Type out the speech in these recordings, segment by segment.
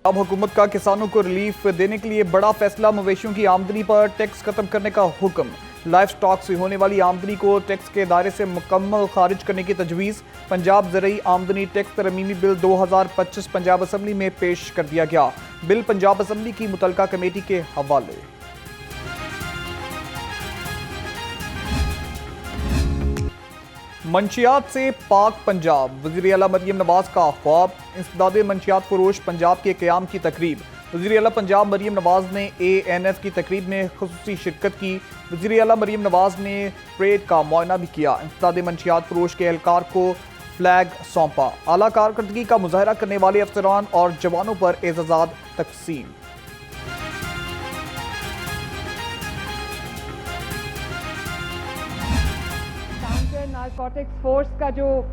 अब हुकूमत का किसानों को रिलीफ देने के लिए बड़ा फैसला, मवेशियों की आमदनी पर टैक्स खत्म करने का हुक्म। लाइफ स्टॉक से होने वाली आमदनी को टैक्स के दायरे से मुकम्मल खारिज करने की तजवीज़। पंजाब ज़रई आमदनी टैक्स तरमीमी बिल 2025 पंजाब असम्बली में पेश कर दिया गया। बिल पंजाब असम्बली की मुतलका कमेटी के हवाले। मंशियात से पाक पंजाब, वज़ीर आला मरियम नवाज का ख्वाब। इंसदाद मंशियात फरोश पंजाब के क़याम की तकरीब। वज़ीर आला पंजाब मरियम नवाज ने ANF की तकरीब में खुसूसी शिरकत की। वज़ीर आला मरियम नवाज ने परेड का मुआयना भी किया। इंसदाद मंशियात फरोश के एहलकार को फ्लैग सौंपा। आला कारकर्दगी का मुजाहरा करने वाले अफसरान और जवानों पर एजाज़ात तकसीम। नारकोटिक्स फोर्स का जो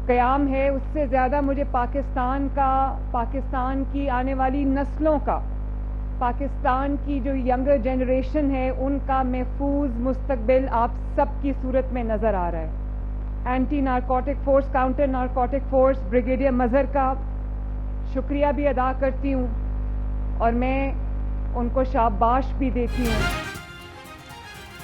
क़याम है, उससे ज़्यादा मुझे पाकिस्तान की आने वाली नस्लों का, पाकिस्तान की जो यंगर जनरेशन है, उनका महफूज मुस्तकबिल आप सबकी सूरत में नज़र आ रहा है। Anti narcotic force, counter narcotic force brigadier Mazhar का शुक्रिया भी अदा करती हूँ और मैं उनको शाबाश भी देती हूँ।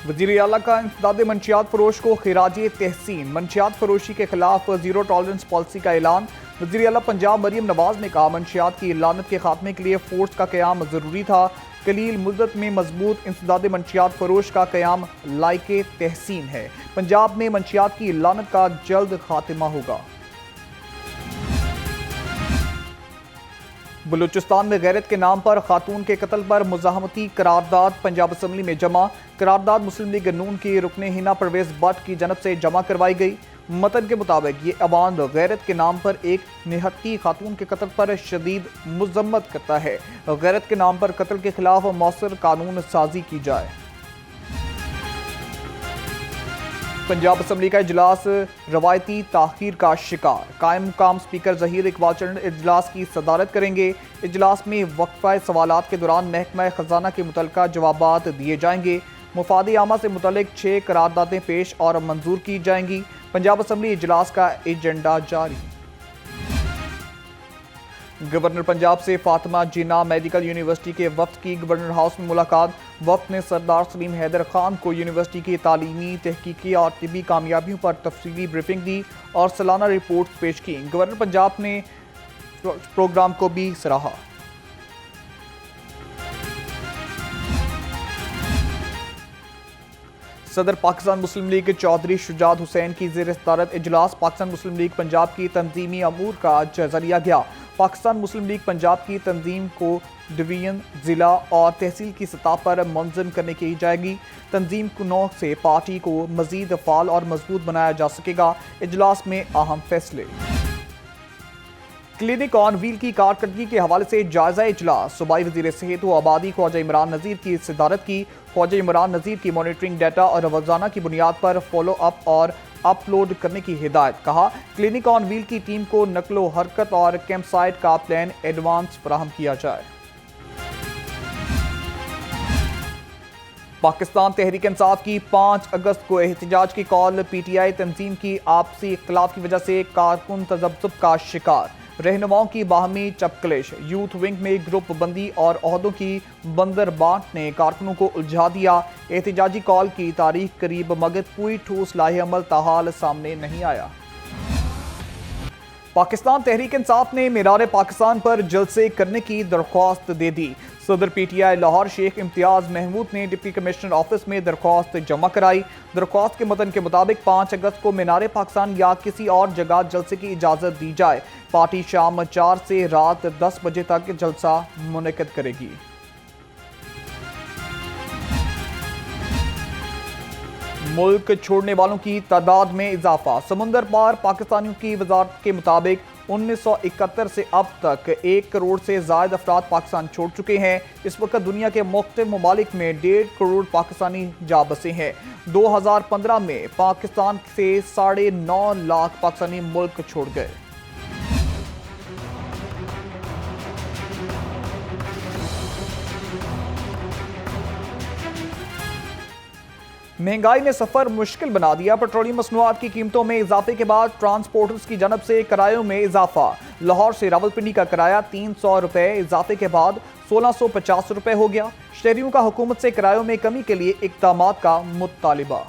वज़ीर आला का इंसदाद मंशियात फरोश को खिराजे तहसीन। मंशियात फरोशी के खिलाफ जीरो टॉलरेंस पॉलिसी का ऐलान। वज़ीर आला पंजाब मरियम नवाज ने कहा, मंशियात की लानत के खात्मे के लिए फोर्स का क़याम ज़रूरी था। कलील मुद्दत में मजबूत इंसदाद मंशियात फरोश का क़याम लायके तहसीन है। पंजाब में मंशियात की लानत का जल्द खात्मा होगा। बलूचिस्तान में गैरत के नाम पर खातून के कत्ल पर मुज़ाहमती करारदाद पंजाब असम्बली में जमा। करारदाद मुस्लिम लीग नून की रुकने हिना परवेज भट्ट की जनब से जमा करवाई गई। मतन के मुताबिक ये अवान गैरत के नाम पर एक निहत्ती खातून के कत्ल पर शदीद मुज़म्मत करता है। गैरत के नाम पर कत्ल के खिलाफ मौसर कानून साजी की जाए। पंजाब असम्बली का इजलास रवायती ताखीर का शिकार। कायम मुकाम स्पीकर ज़हीर इकबाल चंद इजलास की सदारत करेंगे। इजलास में वक्फा सवालात के दौरान महकमा खजाना के मुतल्लिका जवाबात दिए जाएंगे। मुफादी आमा से मुतल्लिक 6 करारदादें पेश और मंजूर की जाएंगी। पंजाब असम्बली इजलास का एजेंडा जारी। गवर्नर पंजाब से फातिमा जिन्ना मेडिकल यूनिवर्सिटी के वफ्द की गवर्नर हाउस में मुलाकात। वफ्द ने सरदार सलीम हैदर खान को यूनिवर्सिटी की तालीमी, तहकीकी और तिबी कामयाबियों पर तफसीली ब्रीफिंग दी और सालाना रिपोर्ट पेश की। गवर्नर पंजाब ने प्रोग्राम को भी सराहा। सदर पाकिस्तान मुस्लिम लीग चौधरी शुजात हुसैन की ज़ेर सदारत इजलास। पाकिस्तान मुस्लिम लीग पंजाब की तंजीमी अमूर का जायजा लिया गया। पाकिस्तान मुस्लिम लीग पंजाब की तंजीम को डिवीजन, ज़िला और तहसील की सतह पर मुनज़्ज़म करने की जाएगी। तंजीम नौ से पार्टी को मज़ीद फ़ाल और मजबूत बनाया जा सकेगा। इजलास में अहम फैसले। क्लिनिक ऑन व्हील की कारकर्दगी के हवाले से जायजा इजलास। सूबाई वज़ीर सेहत व आबादी ख्वाजा इमरान नज़ीर की सदारत की। ख्वाजा इमरान नज़ीर की मॉनिटरिंग डाटा और रोज़ाना की बुनियाद पर फॉलो अप और अपलोड करने की हिदायत। कहा, क्लिनिक ऑन व्हील की टीम को नकलो हरकत और कैंप साइट का प्लान एडवांस फराहम किया जाए। पाकिस्तान तहरीक इंसाफ की 5 अगस्त को एहतजाज की कॉल। PTI तंजीम की आपसी इख्तलाफ की वजह से कारकुन तजब्जुब का शिकार। रहनुमाओं की बाहमी चपकलिश। यूथ विंग में ग्रुप बंदी और ओहदों की बंदर बांट ने कारकुनों को उलझा दिया। एहतजाजी कॉल की तारीख करीब मगर पूरी ठोस लाहे अमल ताहाल सामने नहीं आया। पाकिस्तान तहरीक इंसाफ ने मीरार पाकिस्तान पर जलसे करने की दरख्वास्त दे दी। सदर PTI लाहौर शेख इम्तियाज महमूद ने डिप्टी कमिश्नर ऑफिस में दरख्वास्त जमा कराई। दरख्वास्त के मतन के मुताबिक 5 अगस्त को मीनार पाकिस्तान या किसी और जगह जलसे की इजाज़त दी जाए। पार्टी शाम 4 से रात 10 बजे तक जलसा मुनक़िद करेगी। मुल्क छोड़ने वालों की तादाद में इजाफा। समुंदर पार पाकिस्तानियों की वजारत के मुताबिक 1971 से अब तक 1 करोड़ से ज़ायद अफराद पाकिस्तान छोड़ चुके हैं। इस वक्त दुनिया के मुख्तलिफ ममालिक में 1.5 करोड़ पाकिस्तानी जा बसे हैं। 2015 में पाकिस्तान से 9.5 लाख पाकिस्तानी मुल्क छोड़ गए। महंगाई ने सफर मुश्किल बना दिया। पेट्रोलियम मसनूआत की कीमतों में इजाफे के बाद ट्रांसपोर्टर्स की जानब से किरायों में इजाफा। लाहौर से रावलपिंडी का किराया 300 रुपए इजाफे के बाद 1650 रुपए हो गया। शहरियों का हुकूमत से किरायों में कमी के लिए इक़दामात का मुतालिबा।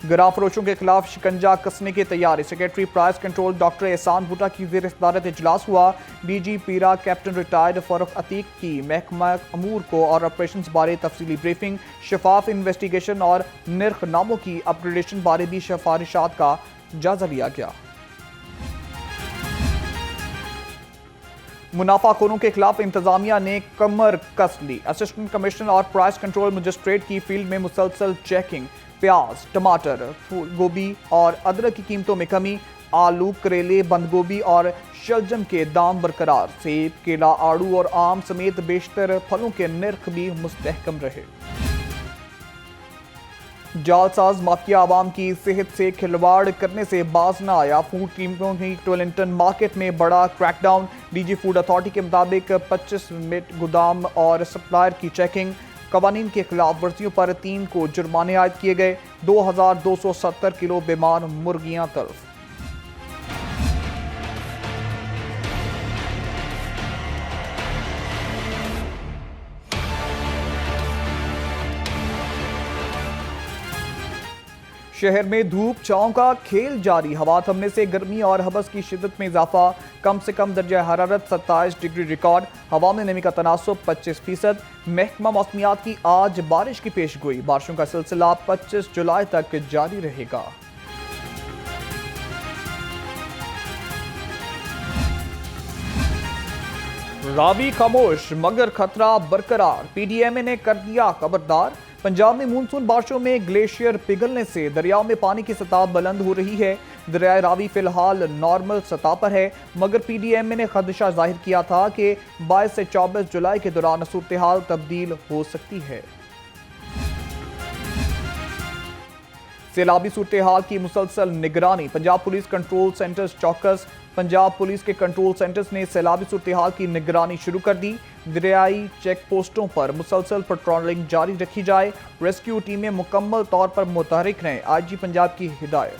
गिराफरोशों के खिलाफ शिकंजा कसने की तैयारी। सेक्रेटरी प्राइस कंट्रोल डॉक्टर एहसान भुट्टा की ज़ेर सदारत इजलास हुआ। डीजी पीरा कैप्टन रिटायर्ड फारूक अतीक की महकमा अमूर को और ऑपरेशन बारे तफसीली ब्रीफिंग। शफाफ इन्वेस्टिगेशन और निर्खनामों की अपग्रेडेशन बारे भी सिफारिशात का जायजा लिया गया। मुनाफाखोरों के खिलाफ इंतजामिया ने कमर कस ली। असिस्टेंट कमिश्नर और प्राइस कंट्रोल मजिस्ट्रेट की फील्ड में मुसलसल चेकिंग। प्याज, टमाटर, फूल गोभी और अदरक की कीमतों में कमी। आलू, करेले, बंद गोभी और शलजम के दाम बरकरार। सेब, केला, आड़ू और आम समेत बेशतर फलों के निर्ख भी मुस्तहकम रहे। जालसाज माफिया आवाम की सेहत से खिलवाड़ करने से बाज न आया। फूड कीमतों की टोलिंटन मार्केट में बड़ा क्रैकडाउन। डीजी फूड अथॉरिटी के मुताबिक 25 मिनट गोदाम और सप्लायर की चेकिंग। कवानीन के खिलाफ वर्जियों पर 3 को जुर्माने आयद किए गए। 2270 किलो बीमार मुर्गियां तल्फ। शहर में धूप छांव का खेल जारी। हवा थमने से गर्मी और हबस की शिद्दत में इजाफा। कम से कम दर्जा हरारत 27 डिग्री रिकॉर्ड। हवा में नमी का तनासुब 25%। महकमा मौसमियात की आज बारिश की पेशगोई। बारिशों का सिलसिला 25 जुलाई तक जारी रहेगा। रावी खामोश मगर खतरा बरकरार। पीडीएमए ने कर दिया खबरदार। पंजाब में मानसून बारिशों में ग्लेशियर पिघलने से दरियाओं में पानी की सतह बुलंद हो रही है। दरिया रावी फिलहाल नॉर्मल सतह पर है, मगर पीडीएमए ने खदशा जाहिर किया था कि 22 से 24 जुलाई के दौरान सूरत हाल तब्दील हो सकती है। सैलाबी सूरत हाल की मुसलसल निगरानी। पंजाब पुलिस कंट्रोल सेंटर्स चौकस। पंजाब पुलिस के कंट्रोल सेंटर्स ने सैलाबी सूरत हाल की निगरानी शुरू कर दी। दरियाई चेक पोस्टों पर मुसलसल पेट्रोलिंग जारी रखी जाए। रेस्क्यू टीमें मुकम्मल तौर पर मुतहरिक रहें। आईजी पंजाब की हिदायत।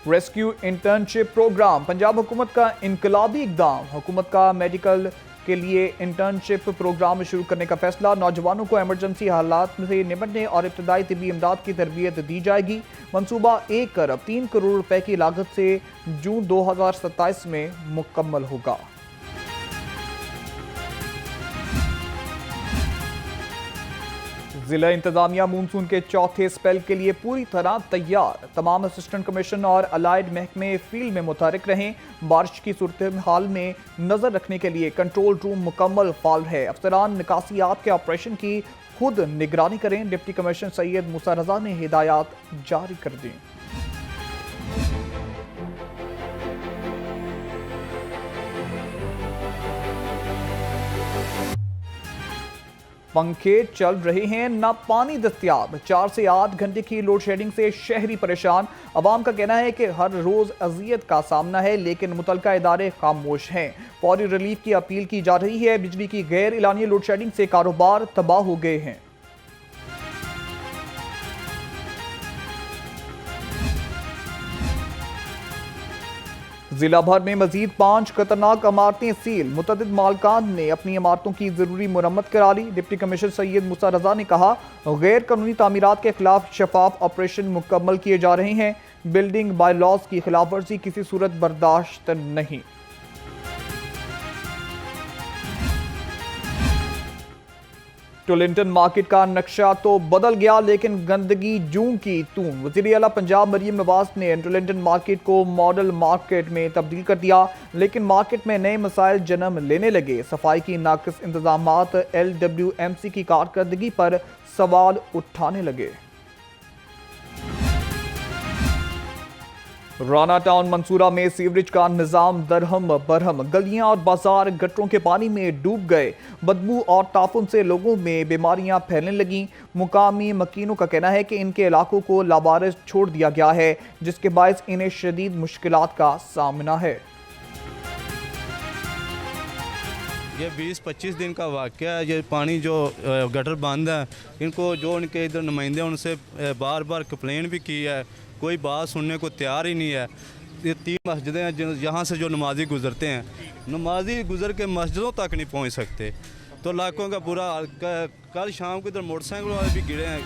Rescue internship programme. पंजाब हुकूमत का इनकलाबी इकदाम। हुकूमत का मेडिकल के लिए इंटर्नशिप प्रोग्राम शुरू करने का फैसला। नौजवानों को इमरजेंसी हालात से निपटने और इब्तदाई तिब्बी इमदाद की तरबियत दी जाएगी। मंसूबा 1 अरब 3 करोड़ रुपए की लागत से जून 2027 में मुकम्मल होगा। जिला इंतजामिया मानसून के चौथे स्पेल के लिए पूरी तरह तैयार। तमाम असिस्टेंट कमीशन और अलाइड महकमे फील्ड में मुतहरिक रहें। बारिश की सूरत हाल में नजर रखने के लिए कंट्रोल रूम मुकम्मल फाल है। अफसरान निकासियात के ऑपरेशन की खुद निगरानी करें। डिप्टी कमिश्नर सैयद मूसा रजा ने हिदायत जारी कर दी। पंखे चल रहे हैं, ना पानी दस्तयाब। 4 से 8 घंटे की लोड शेडिंग से शहरी परेशान। अवाम का कहना है कि हर रोज अजियत का सामना है, लेकिन मुतलका इदारे खामोश हैं। फौरी रिलीफ की अपील की जा रही है। बिजली की गैर एलानी लोड शेडिंग से कारोबार तबाह हो गए हैं। जिला भर में मजीद 5 खतरनाक इमारतें सील। मुतअद्दिद मालकान ने अपनी इमारतों की जरूरी मुरम्मत करा ली। डिप्टी कमिश्नर सैयद मूसा रजा ने कहा, गैर कानूनी तामीरात के खिलाफ शफाफ ऑपरेशन मुकम्मल किए जा रहे हैं। बिल्डिंग बाय लॉज की खिलाफ वर्जी किसी सूरत बर्दाश्त नहीं। टोलिंटन मार्केट का नक्शा तो बदल गया, लेकिन गंदगी जूं की तूं। वज़ीर आला पंजाब मरियम नवाज ने टोलिंटन मार्केट को मॉडल मार्केट में तब्दील कर दिया, लेकिन मार्केट में नए मसाइल जन्म लेने लगे। सफाई की नाकिस इंतजामात, LWMC की कारकर्दगी पर सवाल उठाने लगे। राना टाउन मंसूरा में सीवरेज का निजाम दरहम बरहम, गलियां और बाजार गटरों के पानी में डूब गए। बदबू और ताफुन से लोगों में बीमारियां फैलने लगीं। मुकामी मकीनों का कहना है कि इनके इलाकों को लावारिस छोड़ दिया गया है, जिसके बायस इन्हें शदीद मुश्किलात का सामना है। ये 20-25 दिन का वाक़या है। ये पानी जो गटर बंद है, इनको जो इनके इधर नुमाइंदे उनसे बार बार कंप्लेन भी की है, कोई बात सुनने को तैयार ही नहीं है। ये 3 मस्जिदें हैं यहाँ से जो नमाजी गुज़रते हैं, नमाजी गुज़र के मस्जिदों तक नहीं पहुँच सकते। तो लाखों का बुरा हाल। कल शाम को इधर मोटरसाइकिल वाले भी गिरे हैं।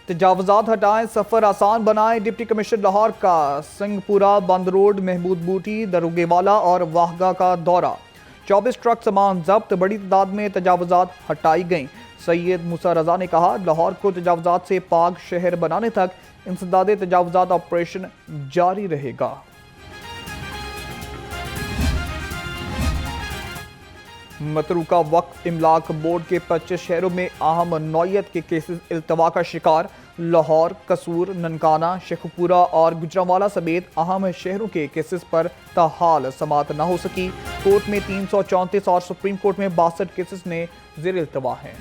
तजावुज़ात हटाएं, सफ़र आसान बनाएं। डिप्टी कमिश्नर लाहौर का सिंहपुरा, बंद रोड, महमूद बूटी, दरोगेवाला और वाहगा का दौरा। 24 ट्रक सामान जब्त, बड़ी तादाद में तजावुज़ात हटाई गईं। सैयद मूसा रजा ने कहा, लाहौर को तजावुज़ात से पाक शहर बनाने तक इंसदाद तजावुज़ात ऑपरेशन जारी रहेगा। मतरूका वक्फ इमलाक बोर्ड के 25 शहरों में अहम नौयत के केसेस इल्तवा का शिकार। लाहौर, कसूर, ननकाना, शेखपुरा और गुजरांवाला समेत अहम शहरों के केसेस पर ताहाल समाअत न हो सकी। कोर्ट में 334 और सुप्रीम कोर्ट में 62 केसेस ने ज़ेर इल्तवा हैं।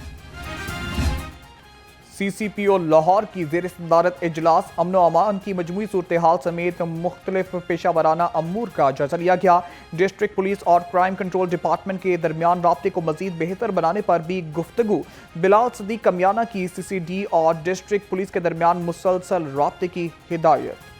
CCPO लाहौर की ज़ेर सदारत इजलास, अमन व अमान की मजमूई सूरत हाल समेत मुख्तलिफ पेशा वराना अमूर का जायजा लिया गया। डिस्ट्रिक्ट पुलिस और क्राइम कंट्रोल डिपार्टमेंट के दरमियान राब्ते को मजीद बेहतर बनाने पर भी गुफ्तगू। बिलाल सदीक कमियाना की CCD और डिस्ट्रिक्ट पुलिस के दरमियान मुसलसल राब्ते की हिदायत।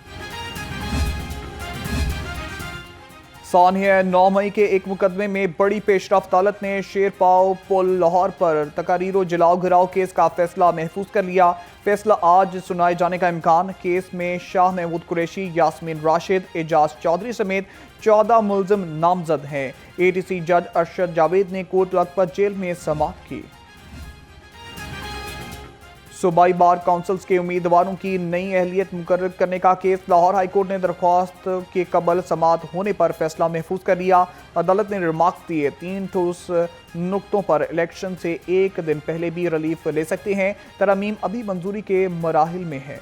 सानिया 9 मई के एक मुकदमे में बड़ी पेशरफ्त। अदालत ने शेरपाव पुल लाहौर पर तकारीरो जलाओ घिराव केस का फैसला महफूज कर लिया। फैसला आज सुनाए जाने का इम्कान। केस में शाह महमूद कुरैशी, यास्मीन राशिद, एजाज चौधरी समेत 14 मुलजिम नामजद हैं। ATC जज अरशद जावेद ने कोर्ट लखपत जेल में समाअत की। सूबाई बार काउंसिल्स के उम्मीदवारों की नई अहलियत मुकर्रर करने का केस। लाहौर हाई कोर्ट ने दरख्वास्त के कबल समाअत होने पर फैसला महफूज कर लिया। अदालत ने रिमार्क्स दिए, 3 ठोस नुक्तों पर इलेक्शन से 1 दिन पहले भी रिलीफ ले सकते हैं। तरमीम अभी मंजूरी के मराहिल में है।